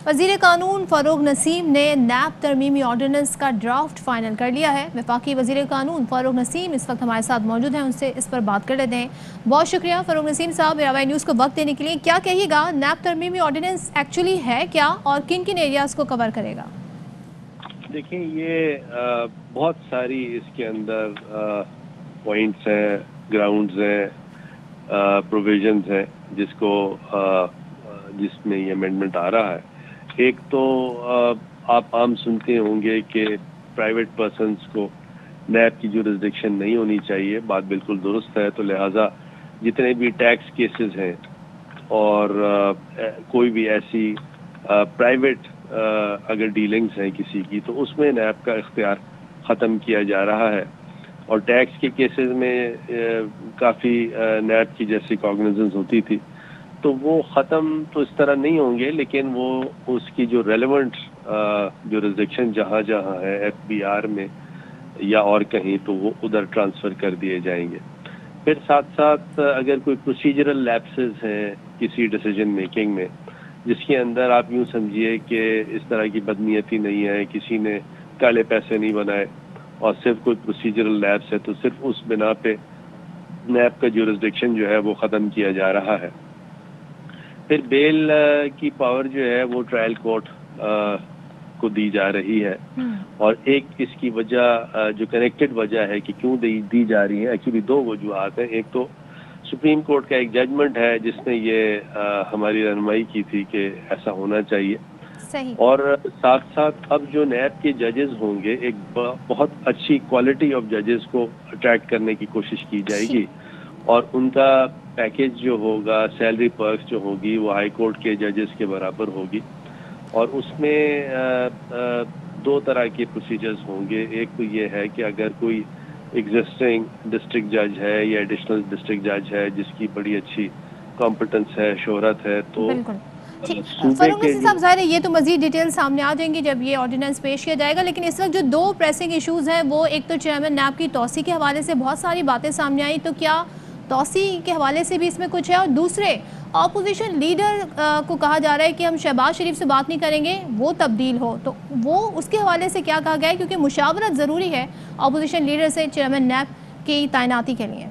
وزیر قانون فاروق نسیم نے نیب ترمیمی آرڈیننس کا ڈرافٹ فائنل کر لیا ہے۔ وفاقی وزیر قانون فاروق نسیم اس وقت ہمارے ساتھ موجود ہیں، ان سے اس پر بات کر لیتے ہیں۔ بہت شکریہ فاروق نسیم صاحب میراوائی نیوز کو وقت دینے کے لیے۔ کیا کہیے گا، نیب ترمیمی آرڈیننس ایکچولی ہے کیا اور کن کن ایریاز کو کور کرے گا؟ دیکھیں، یہ بہت ساری اس کے اندر پوائنٹس ہیں، گراؤنڈز ہیں، پروویژنز ہیں جس میں یہ امینڈمنٹ آ رہا ہے۔ ایک تو آپ عام سنتے ہوں گے کہ پرائیویٹ پرسنز کو نیب کی جورسڈکشن نہیں ہونی چاہیے، بات بالکل درست ہے۔ تو لہٰذا جتنے بھی ٹیکس کیسز ہیں اور کوئی بھی ایسی پرائیویٹ اگر ڈیلنگز ہیں کسی کی، تو اس میں نیب کا اختیار ختم کیا جا رہا ہے۔ اور ٹیکس کے کیسز میں کافی نیب کی جیسی کاگنیزنس ہوتی تھی، تو وہ ختم تو اس طرح نہیں ہوں گے، لیکن وہ اس کی جو ریلیونٹ جورسڈکشن جہاں جہاں ہے ایف بی آر میں یا اور کہیں، تو وہ ادھر ٹرانسفر کر دیے جائیں گے۔ پھر ساتھ ساتھ اگر کوئی پروسیجرل لیپسز ہیں کسی ڈیسیجن میکنگ میں، جس کے اندر آپ یوں سمجھیے کہ اس طرح کی بدنیتی نہیں ہے، کسی نے کالے پیسے نہیں بنائے اور صرف کوئی پروسیجرل لیپس ہے، تو صرف اس بنا پہ نیب کا جورسڈکشن جو ہے وہ ختم کیا جا رہا ہے۔ پھر بیل کی پاور جو ہے وہ ٹرائل کورٹ کو دی جا رہی ہے، اور ایک اس کی وجہ جو کنیکٹڈ وجہ ہے کہ کیوں دی جا رہی ہے، ایکچولی دو وجوہات ہیں۔ ایک تو سپریم کورٹ کا ایک ججمنٹ ہے جس نے یہ ہماری رہنمائی کی تھی کہ ایسا ہونا چاہیے، اور ساتھ ساتھ اب جو نیب کے ججز ہوں گے، ایک بہت اچھی کوالٹی آف ججز کو اٹریکٹ کرنے کی کوشش کی جائے گی، اور ان کا پیکیج جو ہوگا، سیلری پرکس جو ہوگی، وہ ہائی کورٹ کے ججز کے برابر ہوگی۔ اور اس میں دو طرح کے پروسیجرز ہوں گے۔ ایک تو یہ ہے کہ اگر کوئی ایگزسٹنگ ڈسٹرکٹ جج ہے یا ایڈیشنل ڈسٹرکٹ جج ہے جس کی بڑی اچھی کمپٹنس ہے، شہرت ہے، تو فاروق نسیم صاحب، ظاہر ہے یہ تو مزید ڈیٹیل سامنے آ جائیں گی جب یہ آرڈیننس پیش کیا جائے گا، لیکن اس وقت جو دو پریسنگ ایشوز ہیں، وہ ایک تو چیئرمین نیب کی توسیع کے حوالے سے بہت ساری باتیں سامنے آئیں، تو کیا توسیع کے حوالے سے بھی اس میں کچھ ہے؟ اور دوسرے، اپوزیشن لیڈر کو کہا جا رہا ہے کہ ہم شہباز شریف سے بات نہیں کریں گے، وہ تبدیل ہو، تو وہ اس کے حوالے سے کیا کہا گیا ہے؟ کیونکہ مشاورت ضروری ہے اپوزیشن لیڈر سے چیئرمین نیب کی تعیناتی کے لیے۔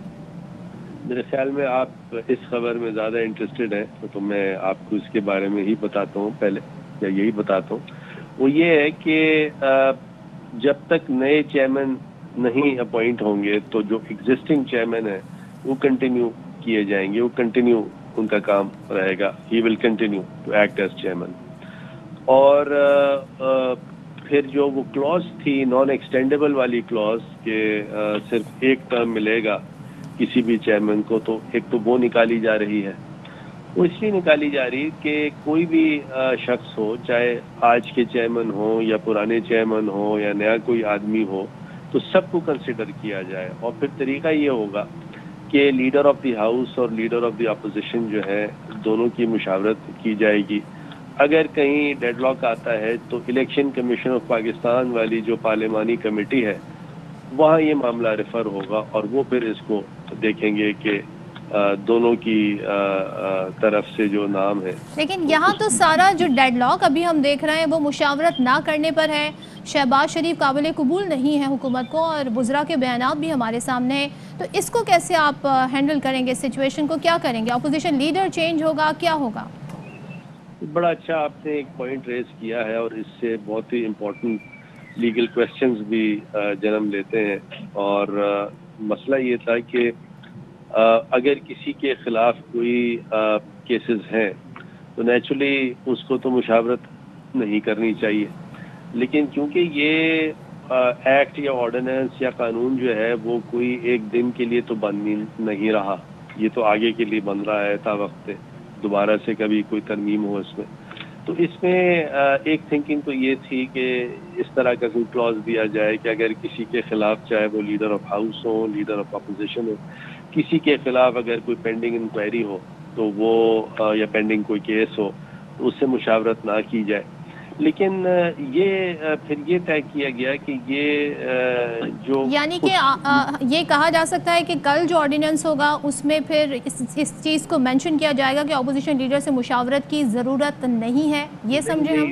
میرے خیال میں آپ اس خبر میں زیادہ انٹرسٹڈ ہیں، تو میں آپ کو اس کے بارے میں ہی بتاتا ہوں پہلے، یا یہی بتاتا ہوں۔ وہ یہ ہے کہ جب تک نئے چیئرمین نہیں اپوائنٹ ہوں گے، تو جو ایگزسٹنگ چیئرمین ہیں وہ کنٹینیو کیے جائیں گے، وہ کنٹینیو ان کا کام رہے گا، he will continue to act as chairman. اور پھر جو وہ کلوز تھی نان ایکسٹینڈیبل والی کلوز کہ صرف ایک ٹرم ملے گا کسی بھی چیئرمین کو، تو ایک تو وہ نکالی جا رہی ہے۔ وہ اس لیے نکالی جا رہی ہے کہ کوئی بھی شخص ہو، چاہے آج کے چیئرمین ہو یا پرانے چیئرمین ہو یا نیا کوئی آدمی ہو، تو سب کو کنسیڈر کیا جائے۔ اور پھر طریقہ یہ ہوگا کہ لیڈر آف دی ہاؤس اور لیڈر آف دی اپوزیشن جو ہے، دونوں کی مشاورت کی جائے گی۔ اگر کہیں ڈیڈ لاک آتا ہے تو الیکشن کمیشن آف پاکستان والی جو پارلیمانی کمیٹی ہے، وہاں یہ معاملہ ریفر ہوگا، اور وہ پھر اس کو دیکھیں گے کہ دونوں کی طرف سے جو نام ہے۔ لیکن یہاں تو سارا جو ڈیڈ لاک ابھی ہم دیکھ رہے ہیں وہ مشاورت نہ کرنے پر ہے۔ شہباز شریف قابل قبول نہیں ہے حکومت کو، اور وزراء کے بیانات بھی ہمارے سامنے ہیں، تو اس کو کیسے آپ ہینڈل کریں گے؟ سچویشن کو کیا کریں گے؟ اپوزیشن لیڈر چینج ہوگا، کیا ہوگا؟ بڑا اچھا آپ نے ایک پوائنٹ ریز کیا ہے، اور اس سے بہت ہی امپورٹنٹ لیگل کویسچنز بھی جنم لیتے ہیں۔ اور مسئلہ یہ تھا کہ اگر کسی کے خلاف کوئی کیسز ہیں تو نیچرلی اس کو تو مشاورت نہیں کرنی چاہیے، لیکن کیونکہ یہ ایکٹ یا آرڈیننس یا قانون جو ہے وہ کوئی ایک دن کے لیے تو بن نہیں رہا، یہ تو آگے کے لیے بن رہا ہے تا وقت دوبارہ سے کبھی کوئی ترمیم ہو اس میں۔ تو اس میں ایک تھنکنگ تو یہ تھی کہ اس طرح کا کوئی کلوز دیا جائے کہ اگر کسی کے خلاف، چاہے وہ لیڈر آف ہاؤس ہو، لیڈر آف اپوزیشن ہو، کسی کے خلاف اگر کوئی پینڈنگ انکوائری ہو تو وہ یا پینڈنگ کوئی کیس ہو تو اس سے مشاورت نہ کی جائے۔ لیکن یہ پھر یہ طے کیا گیا کہ یہ جو یعنی کہ یہ کہا جا سکتا ہے کہ کل جو آرڈیننس ہوگا اس میں پھر اس چیز کو مینشن کیا جائے گا کہ اپوزیشن لیڈر سے مشاورت کی ضرورت نہیں ہے، یہ سمجھیں ہم؟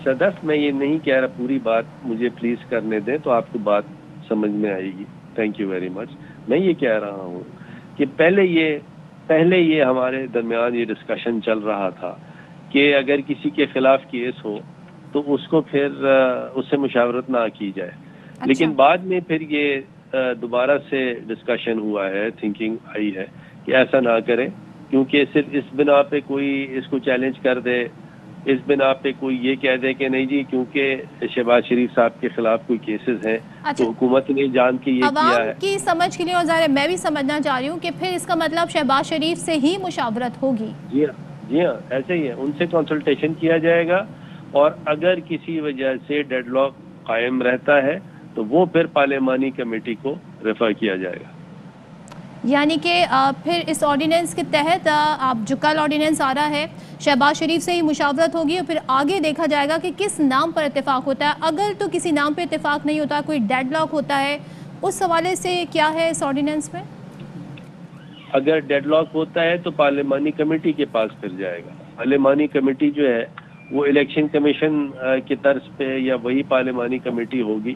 صدف میں یہ نہیں کہہ رہا، پوری بات مجھے پلیز کرنے دیں تو آپ کو بات سمجھ میں آئے گی. Thank you very much. میں یہ کہہ رہا ہوں کہ پہلے یہ ہمارے درمیان یہ ڈسکشن چل رہا تھا کہ اگر کسی کے خلاف کیس ہو تو اس کو پھر اس سے مشاورت نہ کی جائے. لیکن بعد میں پھر یہ دوبارہ سے ڈسکشن ہوا ہے، تھنکنگ آئی ہے کہ ایسا نہ کریں، کیونکہ صرف اس بنا پہ کوئی اس کو چیلنج کر دے، اس بنا پہ کوئی یہ کہہ دے کہ نہیں جی کیونکہ شہباز شریف صاحب کے خلاف کوئی کیسز ہیں تو حکومت نے جان کے یہ کیا ہے. عوام کی سمجھ کے لیے، اور ظاہر ہے میں بھی سمجھنا چاہ رہی ہوں کہ پھر اس کا مطلب شہباز شریف سے ہی مشاورت ہوگی. جی ہاں ایسے ہی ہے، ان سے کنسلٹیشن کیا جائے گا، اور اگر کسی وجہ سے ڈیڈ لاک قائم رہتا ہے تو وہ پھر پارلیمانی کمیٹی کو ریفر کیا جائے گا. یعنی کہ پھر اس آرڈیننس کے تحت آپ جو کل آرڈیننس آ رہا ہے شہباز شریف سے ہی مشاورت ہوگی، اور پھر آگے دیکھا جائے گا کہ کس نام پر اتفاق ہوتا ہے. اگر تو کسی نام پہ اتفاق نہیں ہوتا، کوئی ڈیڈ لاک ہوتا ہے، اس حوالے سے کیا ہے اس آرڈیننس میں؟ اگر ڈیڈ لاک ہوتا ہے تو پارلیمانی کمیٹی کے پاس پھر جائے گا. پارلیمانی کمیٹی جو ہے وہ الیکشن کمیشن کی طرز پہ یا وہی پارلیمانی کمیٹی ہوگی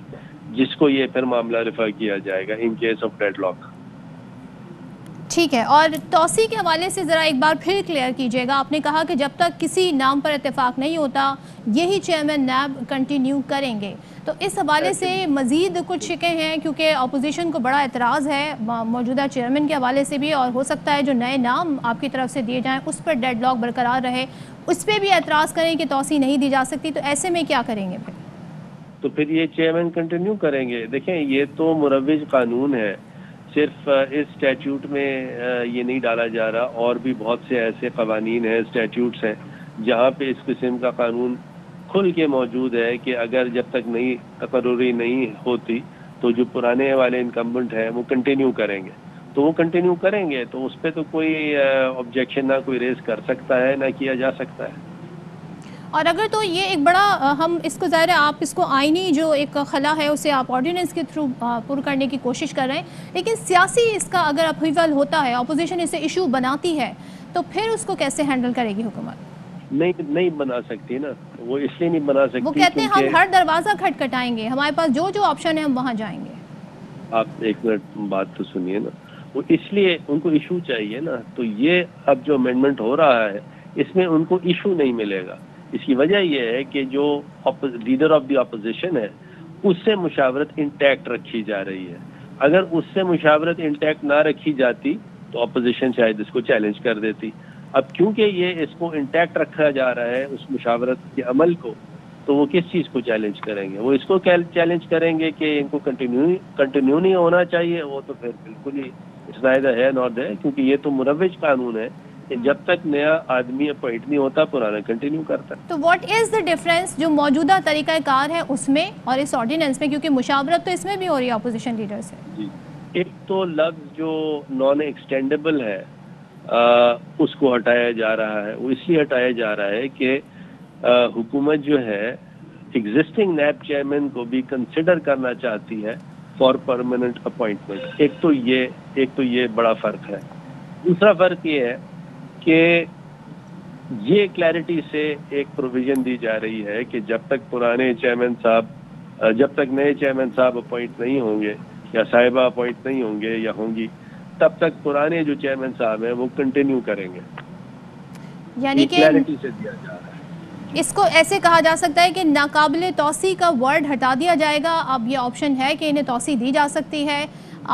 جس کو یہ پھر معاملہ ریفر کیا جائے گا in case of deadlock. ٹھیک ہے، اور توسیع کے حوالے سے ذرا ایک بار پھر کلیئر کیجیے گا. آپ نے کہا کہ جب تک کسی نام پر اتفاق نہیں ہوتا یہی چیئرمین نیب کنٹینیو کریں گے، تو اس حوالے سے مزید کچھ شکیں ہیں؟ کیونکہ اپوزیشن کو بڑا اعتراض ہے موجودہ چیئرمین کے حوالے سے بھی، اور ہو سکتا ہے جو نئے نام آپ کی طرف سے دیے جائیں اس پر ڈیڈ لاک برقرار رہے، اس پہ بھی اعتراض کریں کہ توسیع نہیں دی جا سکتی. تو ایسے میں کیا کریں گے پھر؟ تو پھر یہ چیئرمین کنٹینیو کریں گے. دیکھیں یہ تو مروج قانون ہے، صرف اس اسٹیچوٹ میں یہ نہیں ڈالا جا رہا، اور بھی بہت سے ایسے قوانین ہیں، اسٹیچوٹس ہیں جہاں پہ اس قسم کا قانون کھل کے موجود ہے کہ اگر جب تک نئی تقرری نہیں ہوتی تو جو پرانے والے انکمبنٹ ہیں وہ کنٹینیو کریں گے. تو وہ کنٹینیو کریں گے تو اس پہ تو کوئی آبجیکشن نہ کوئی ریز کر سکتا ہے نہ کیا جا سکتا ہے. اور اگر تو یہ ایک بڑا ہم اس کو ظاہر ہے آپ اس کو آئینی جو ایک خلا ہے اسے آپ آرڈیننس کے تھرو پر کرنے کی کوشش کر رہے ہیں، لیکن سیاسی اس کا اگر اپیول ہوتا ہے، اپوزیشن اسے ایشو بناتی ہے، تو پھر اس کو کیسے ہینڈل کرے گی حکومت؟ نہیں بنا سکتی نا، وہ اس لیے نہیں بنا سکتی، وہ کہتے ہیں ہم ہر دروازہ کھٹکھٹائیں گے، ہمارے پاس جو جو آپشن ہے ہم وہاں جائیں گے. آپ ایک منٹ بات تو سنیے نا، وہ اس لیے ان کو ایشو چاہیے نا. تو یہ اب جو امینڈمنٹ ہو رہا ہے اس میں ان کو ایشو نہیں ملے گا. اس کی وجہ یہ ہے کہ جو لیڈر آف دی اپوزیشن ہے اس سے مشاورت انٹیکٹ رکھی جا رہی ہے. اگر اس سے مشاورت انٹیکٹ نہ رکھی جاتی تو اپوزیشن شاید اس کو چیلنج کر دیتی. اب کیونکہ یہ اس کو انٹیکٹ رکھا جا رہا ہے اس مشاورت کے عمل کو، تو وہ کس چیز کو چیلنج کریں گے؟ وہ اس کو چیلنج کریں گے کہ ان کو کنٹینیو نہیں ہونا چاہیے. وہ تو پھر بالکل ہی نائدر ہے نار دیر، کیونکہ یہ تو مروج قانون ہے کہ جب تک نیا آدمی اپوائنٹ نہیں ہوتا پرانا کنٹینیو کرتا ہے. تو واٹ از دا ڈفرینس جو موجودہ طریقہ کار ہے اس میں اور اس آرڈیننس میں؟ کیونکہ مشاورت تو اس میں بھی ہو رہی ہے اپوزیشن لیڈر سے. جی، ایک تو لفظ جو نان ایکسٹینڈیبل ہے اس کو ہٹایا جا رہا ہے. وہ اس لیے ہٹایا جا رہا ہے کہ حکومت جو ہے ایگزسٹنگ نیب چیئرمین کو بھی کنسیڈر کرنا چاہتی ہے فار پرماننٹ اپوائنٹمنٹ. ایک تو یہ بڑا فرق ہے. دوسرا فرق یہ ہے کہ یہ کلیئرٹی سے ایک پروویژن دی جا رہی ہے کہ جب تک نئے چیئرمین صاحب اپوائنٹ نہیں ہوں گے یا صاحبہ اپوائنٹ نہیں ہوں گے یا ہوں گی، تب تک پرانے جو چیئرمین صاحب ہیں وہ کنٹینیو کریں گے. یعنی کہ کلیئرٹی سے دیا جا رہا ہے. اس کو ایسے کہا جا سکتا ہے کہ ناقابل توسیع کا ورڈ ہٹا دیا جائے گا. اب یہ آپشن ہے کہ انہیں توسیع دی جا سکتی ہے.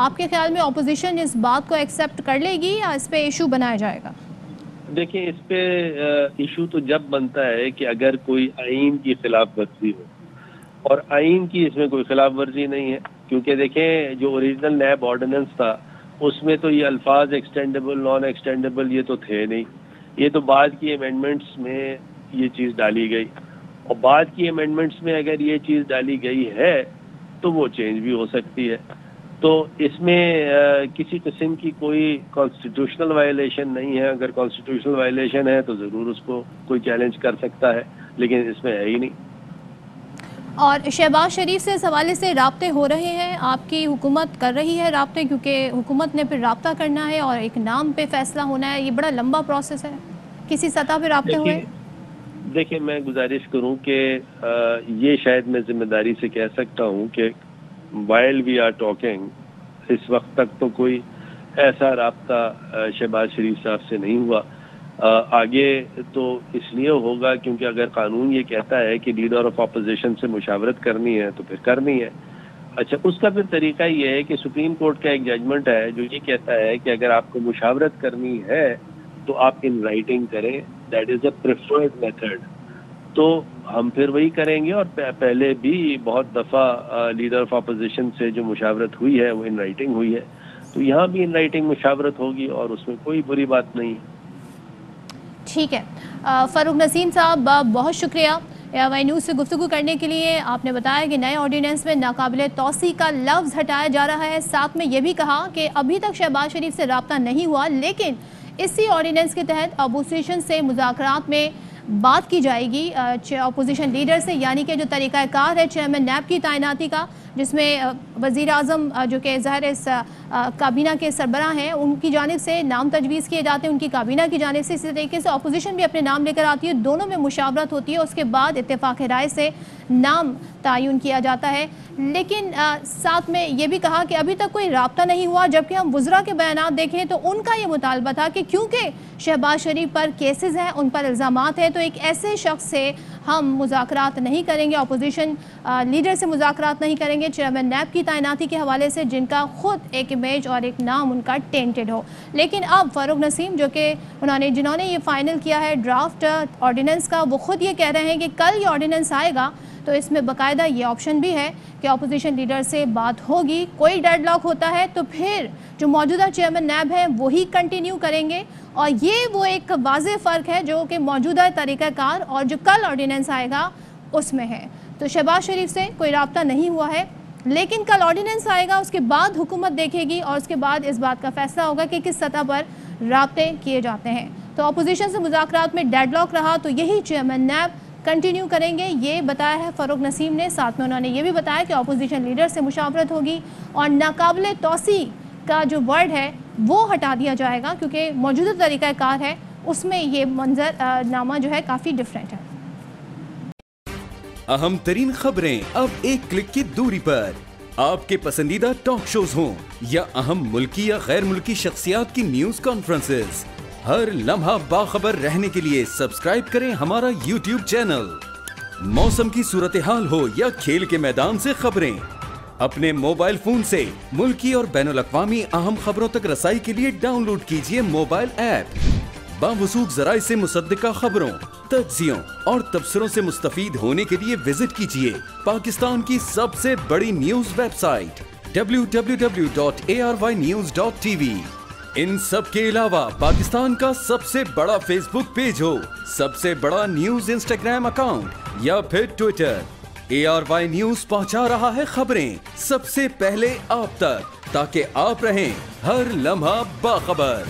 آپ کے خیال میں اپوزیشن اس بات کو ایکسیپٹ کر لے گی یا اس پہ ایشو بنایا جائے گا؟ دیکھیں اس پہ ایشو تو جب بنتا ہے کہ اگر کوئی آئین کی خلاف ورزی ہو، اور آئین کی اس میں کوئی خلاف ورزی نہیں ہے. کیونکہ دیکھیں جو اوریجنل نیب آرڈیننس تھا اس میں تو یہ الفاظ ایکسٹینڈیبل نان ایکسٹینڈیبل یہ تو تھے نہیں. یہ تو بعد کی امینڈمنٹس میں یہ چیز ڈالی گئی، اور بعد کی امینڈمنٹس میں اگر یہ چیز ڈالی گئی ہے تو وہ چینج بھی ہو سکتی ہے. تو اس میں کسی قسم کی کوئی کانسٹیٹیوشنل وائلیشن نہیں ہے. اگر کانسٹیٹیوشنل وائلیشن ہے تو ضرور اس کو کوئی چیلنج کر سکتا ہے. لیکن اس میں ہے ہی نہیں۔ اور شہباز شریف سے اس حوالے سے رابطے ہو رہے ہیں، آپ کی حکومت کر رہی ہے رابطے، کیونکہ حکومت نے پھر رابطہ کرنا ہے اور ایک نام پہ فیصلہ ہونا ہے، یہ بڑا لمبا پروسیس ہے، کسی سطح پہ رابطے ہوئے؟ دیکھیں میں گزارش کروں کہ یہ شاید میں ذمہ داری سے کہہ سکتا ہوں کہ وائل وی آر ٹاکنگ اس وقت تک تو کوئی ایسا رابطہ شہباز شریف صاحب سے نہیں ہوا۔ آگے تو اس لیے ہوگا کیونکہ اگر قانون یہ کہتا ہے کہ لیڈر آف اپوزیشن سے مشاورت کرنی ہے تو پھر کرنی ہے۔ اچھا، اس کا پھر طریقہ یہ ہے کہ سپریم کورٹ کا ایک ججمنٹ ہے جو یہ کہتا ہے کہ اگر آپ کو مشاورت کرنی ہے تو آپ ان رائٹنگ کریں، that is a preferred method. تو ہم پھر وہی کریں گے، اور پہلے بھی بہت دفعہ لیڈر آف اپوزیشن سے جو مشاورت ہوئی ہے وہ ان رائٹنگ ہوئی ہے، تو یہاں بھی ان رائٹنگ مشاورت ہوگی اور اس میں کوئی بری بات نہیں ہے۔ ٹھیک ہے، فاروق نسیم صاحب بہت شکریہ ARY نیوز سے گفتگو کرنے کے لیے۔ آپ نے بتایا کہ نئے آرڈیننس میں ناقابل توسیع کا لفظ ہٹایا جا رہا ہے، ساتھ میں یہ بھی کہا کہ ابھی تک شہباز شریف سے رابطہ نہیں ہوا، لیکن اسی آرڈیننس کے تحت اپوزیشن سے مذاکرات میں بات کی جائے گی اپوزیشن لیڈر سے، یعنی کہ جو طریقہ کار ہے چیئرمین نیب کی تعیناتی کا، جس میں وزیر اعظم جو کہ ظاہر اس کابینہ کے سربراہ ہیں ان کی جانب سے نام تجویز کیے جاتے ہیں، ان کی کابینہ کی جانب سے، اسی طریقے سے اپوزیشن بھی اپنے نام لے کر آتی ہے، دونوں میں مشاورت ہوتی ہے، اس کے بعد اتفاق رائے سے نام تعین کیا جاتا ہے۔ لیکن ساتھ میں یہ بھی کہا کہ ابھی تک کوئی رابطہ نہیں ہوا، جبکہ ہم وزراء کے بیانات دیکھیں تو ان کا یہ مطالبہ تھا کہ کیونکہ شہباز شریف پر کیسز ہیں، ان پر الزامات ہیں، تو ایک ایسے شخص سے ہم مذاکرات نہیں کریں گے، اپوزیشن لیڈر سے مذاکرات نہیں کریں گے چیئرمین نیب کی تعیناتی کے حوالے سے، جن کا خود ایک امیج اور ایک نام ان کا ٹینٹڈ ہو۔ لیکن اب فاروق نسیم جنہوں نے یہ فائنل کیا ہے ڈرافٹ آرڈیننس کا، وہ خود یہ کہہ رہے ہیں کہ کل یہ آرڈیننس آئے گا تو اس میں باقاعدہ یہ آپشن بھی ہے کہ اپوزیشن لیڈر سے بات ہوگی، کوئی ڈیڈ لاک ہوتا ہے تو پھر جو موجودہ چیئرمین نیب ہیں وہی کنٹینیو کریں گے، اور یہ وہ ایک واضح فرق ہے جو کہ موجودہ طریقہ کار اور جو کل آرڈیننس آئے گا اس میں ہے۔ تو شہباز شریف سے کوئی رابطہ نہیں ہوا ہے، لیکن کل آرڈیننس آئے گا، اس کے بعد حکومت دیکھے گی اور اس کے بعد اس بات کا فیصلہ ہوگا کہ کس سطح پر رابطے کیے جاتے ہیں۔ تو اپوزیشن سے مذاکرات میں ڈیڈ لاک رہا تو یہی چیئرمین نیب کنٹینیو کریں گے، یہ بتایا ہے فاروق نسیم نے۔ ساتھ میں انہوں نے یہ بھی بتایا کہ اپوزیشن لیڈر سے مشاورت ہوگی اور ناقابل توسیع کا جو ورڈ ہے وہ ہٹا دیا جائے گا، کیونکہ موجودہ طریقہ کار ہے اس میں یہ منظر نامہ جو ہے کافی ڈیفرنٹ ہے۔ اہم ترین خبریں اب ایک کلک کی دوری پر، آپ کے پسندیدہ ٹاک شوز ہوں یا اہم ملکی یا غیر ملکی شخصیات کی نیوز کانفرنسز، ہر لمحہ باخبر رہنے کے لیے سبسکرائب کریں ہمارا YouTube چینل۔ موسم کی صورتحال ہو یا کھیل کے میدان سے خبریں، اپنے موبائل فون سے ملکی اور بین الاقوامی اہم خبروں تک رسائی کے لیے ڈاؤن لوڈ کیجیے موبائل ایپ۔ باوثوق ذرائع سے مصدقہ خبروں، تجزیوں اور تبصروں سے مستفید ہونے کے لیے وزٹ کیجیے پاکستان کی سب سے بڑی نیوز ویب سائٹ www.ARYnews.tv۔ ان سب کے علاوہ پاکستان کا سب سے بڑا فیس بک پیج ہو، سب سے بڑا نیوز انسٹاگرام اکاؤنٹ یا پھر ٹویٹر، ARY نیوز پہنچا رہا ہے خبریں سب سے پہلے آپ تک، تاکہ آپ رہیں ہر لمحہ باخبر۔